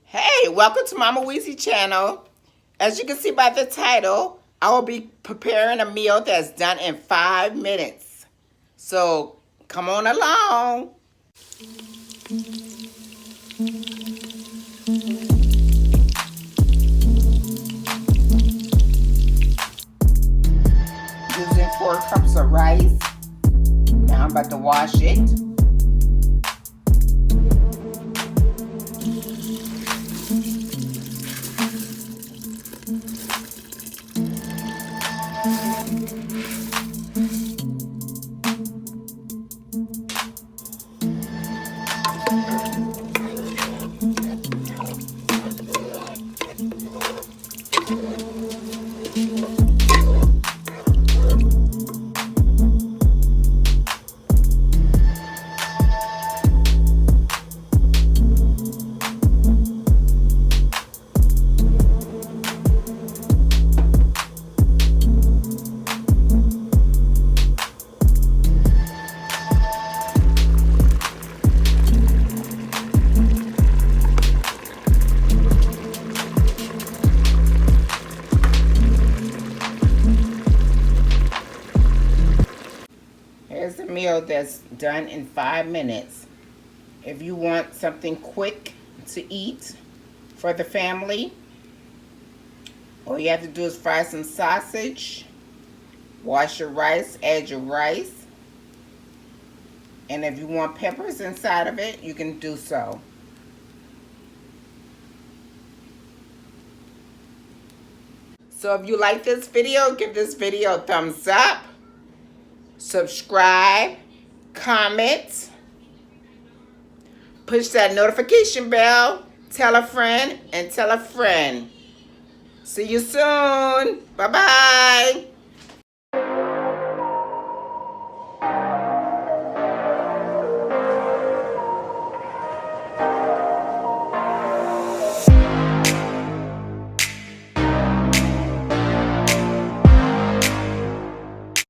Hey, welcome to Mama Weesie channel. As you can see by the title, I will be preparing a meal that's done in 5 minutes. So come on along. Using 4 cups of rice. Now I'm about to wash it. Here's a meal that's done in 5 minutes. If you want something quick to eat for the family, all you have to do is fry some sausage, wash your rice, add your rice, and if you want peppers inside of it, you can do so. So if you like this video, give this video a thumbs up. Subscribe, comment, push that notification bell, tell a friend, and tell a friend. See you soon. Bye-bye.